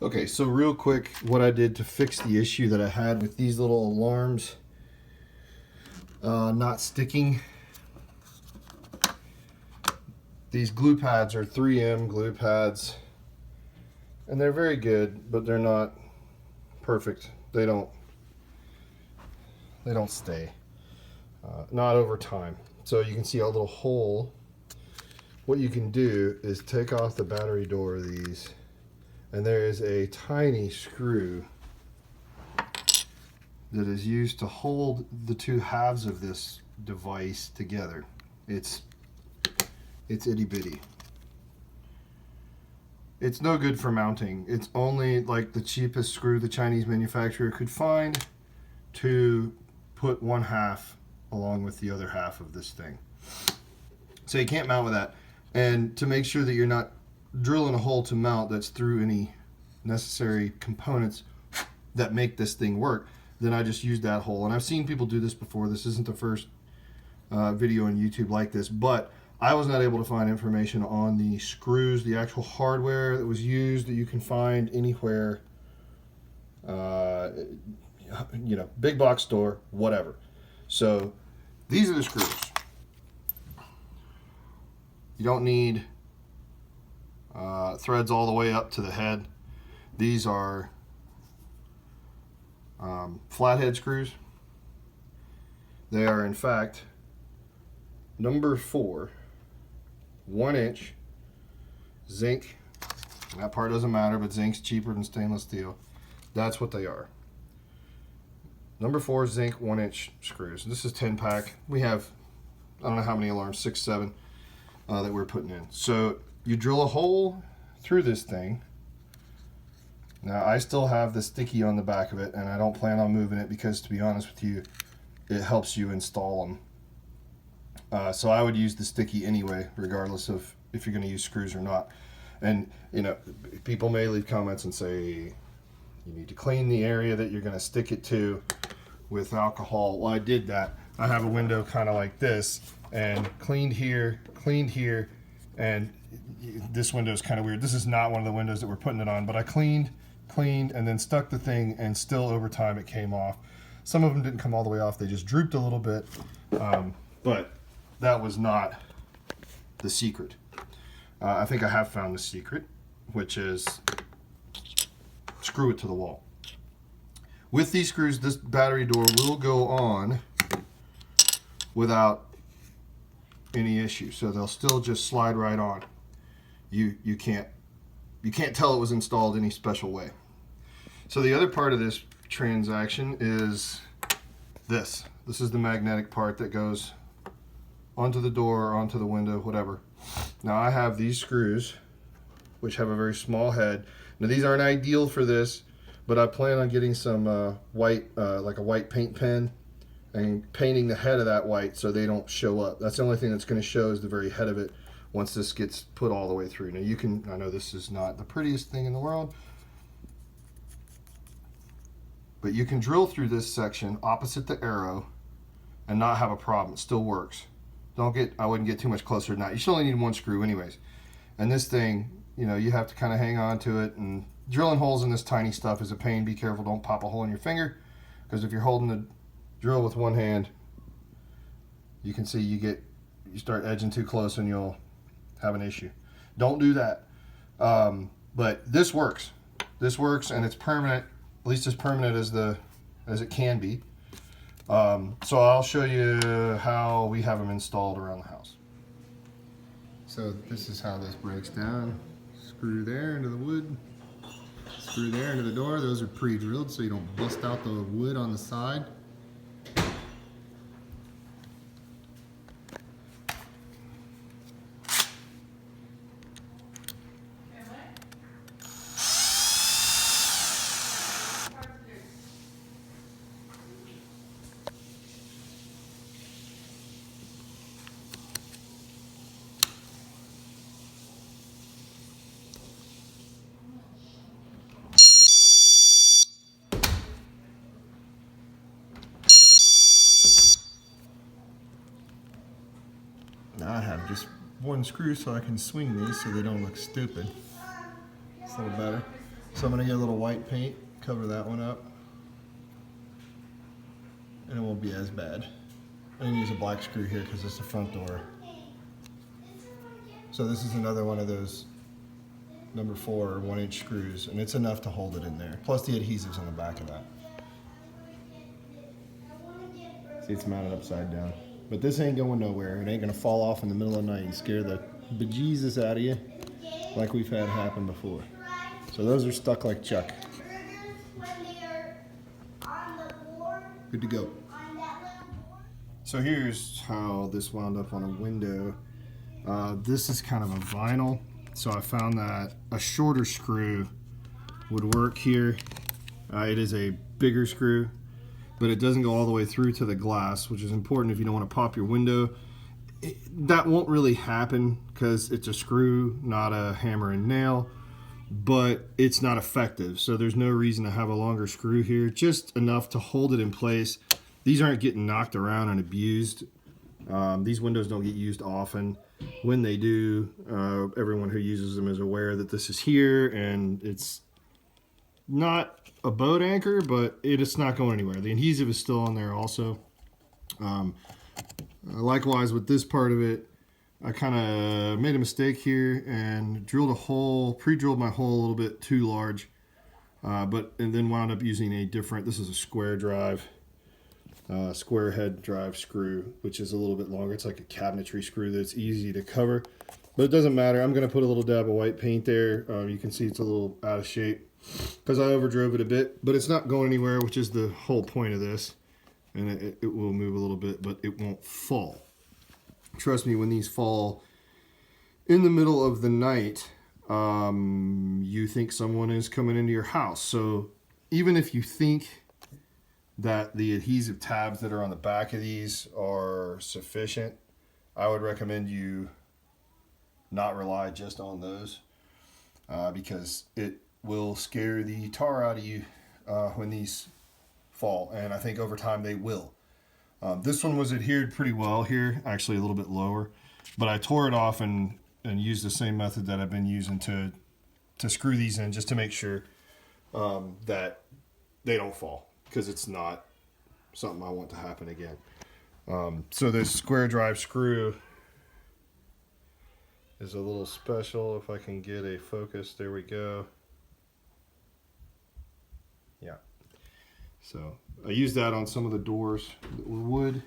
Okay, so real quick, what I did to fix the issue that I had with these little alarms not sticking. These glue pads are 3M glue pads, and they're very good, but they're not perfect. They don't stay, not over time. So you can see a little hole. What you can do is take off the battery door of these, and there is a tiny screw that is used to hold the two halves of this device together. It's itty bitty. It's no good for mounting. It's only like the cheapest screw the Chinese manufacturer could find to put one half along with the other half of this thing. So you can't mount with that. And to make sure that you're not drilling a hole to mount that's through any necessary components that make this thing work, then I just used that hole. And I've seen people do this before. This isn't the first video on YouTube like this, but I was not able to find information on the screws, the actual hardware that was used that you can find anywhere, you know, big box store, whatever. So these are the screws. You don't need threads all the way up to the head. These are flathead screws. They are in fact number 4, 1-inch zinc. That part doesn't matter, but zinc's cheaper than stainless steel. That's what they are. Number 4 zinc 1-inch screws. This is 10-pack. We have, I don't know how many alarms, 6, 7 that we're putting in. So you drill a hole through this thing. Now I still have the sticky on the back of it, and I don't plan on moving it because, to be honest with you, it helps you install them. So I would use the sticky anyway, regardless of if you're going to use screws or not. And you know, people may leave comments and say you need to clean the area that you're going to stick it to with alcohol. Well, I did that. I have a window kind of like this, and cleaned here, and this window is kind of weird. This is not one of the windows that we're putting it on, but I cleaned, and then stuck the thing, and still over time it came off. Some of them didn't come all the way off. They just drooped a little bit, but that was not the secret. I think I have found the secret, which is screw it to the wall. With these screws, this battery door will go on without any issue, so they'll still just slide right on. You can't tell it was installed any special way. So the other part of this transaction is this. This is the magnetic part that goes onto the door, onto the window, whatever. Now I have these screws, which have a very small head. Now these aren't ideal for this, but I plan on getting some white, like a white paint pen, and painting the head of that white so they don't show up. That's the only thing that's going to show is the very head of it once this gets put all the way through. Now you can, I know this is not the prettiest thing in the world, but you can drill through this section opposite the arrow and not have a problem. It still works. I wouldn't get too much closer than that. You still only need one screw anyways. And this thing, you know, you have to kind of hang on to it, and drilling holes in this tiny stuff is a pain. Be careful, don't pop a hole in your finger, because if you're holding the drill with one hand, you can see you start edging too close and you'll have an issue. Don't do that. But this works. This works, and it's permanent, at least as permanent as it can be. So I'll show you how we have them installed around the house. So this is how this breaks down. Screw there into the wood, screw there into the door. Those are pre-drilled so you don't bust out the wood on the side. Now I have just one screw so I can swing these so they don't look stupid. It's a little better. So I'm gonna get a little white paint, cover that one up, and it won't be as bad. I'm gonna use a black screw here because it's the front door. So this is another one of those number 4 1-inch screws, and it's enough to hold it in there. Plus the adhesive's on the back of that. See, it's mounted upside down. But this ain't going nowhere. It ain't gonna fall off in the middle of the night and scare the bejesus out of you like we've had happen before. So those are stuck like Chuck. Good to go. So here's how this wound up on a window. This is kind of a vinyl, so I found that a shorter screw would work here. It is a bigger screw, but it doesn't go all the way through to the glass, which is important if you don't want to pop your window. That won't really happen because it's a screw, not a hammer and nail, but it's not effective. So there's no reason to have a longer screw here, just enough to hold it in place. These aren't getting knocked around and abused. These windows don't get used often. When they do, everyone who uses them is aware that this is here, and it's not a boat anchor, but it's not going anywhere. The adhesive is still on there also. Likewise with this part of it, I kind of made a mistake here and drilled a hole, pre-drilled my hole a little bit too large, and then wound up using a different, this is a square drive, square head drive screw, which is a little bit longer. It's like a cabinetry screw that's easy to cover, but it doesn't matter. I'm going to put a little dab of white paint there. You can see it's a little out of shape because I overdrove it a bit, but it's not going anywhere, which is the whole point of this. And it will move a little bit, but it won't fall. Trust me, when these fall in the middle of the night, you think someone is coming into your house. So even if you think that the adhesive tabs that are on the back of these are sufficient, I would recommend you not rely just on those because it will scare the tar out of you when these fall, and I think over time they will. This one was adhered pretty well here, actually a little bit lower, but I tore it off and used the same method that I've been using to screw these in, just to make sure that they don't fall, because it's not something I want to happen again. So this square drive screw is a little special. If I can get a focus, there we go. Yeah. So I used that on some of the doors that were wood,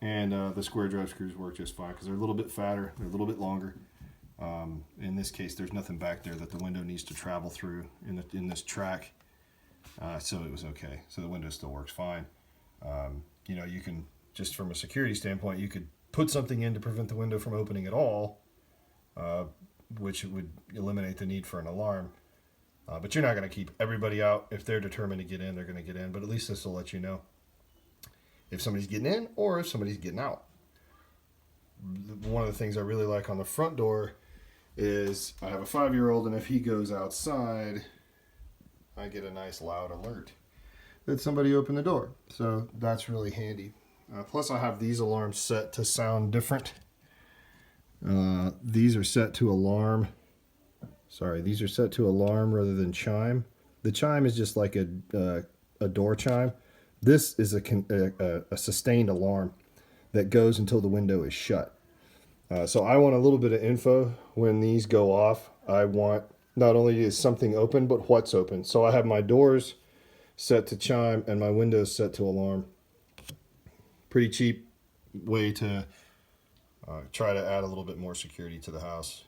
and the square drive screws work just fine because they're a little bit fatter, they're a little bit longer. In this case, there's nothing back there that the window needs to travel through in this track, so it was okay. So the window still works fine. You know, you can, just from a security standpoint, you could put something in to prevent the window from opening at all, which would eliminate the need for an alarm. But you're not going to keep everybody out. If they're determined to get in, they're going to get in. But at least this will let you know if somebody's getting in or if somebody's getting out. One of the things I really like on the front door is I have a 5-year-old, and if he goes outside, I get a nice loud alert that somebody opened the door. So that's really handy. Plus I have these alarms set to sound different. These are set to alarm. Sorry, these are set to alarm rather than chime. The chime is just like a door chime. This is a sustained alarm that goes until the window is shut. So I want a little bit of info when these go off. I want not only is something open, but what's open. So I have my doors set to chime and my windows set to alarm. Pretty cheap way to try to add a little bit more security to the house.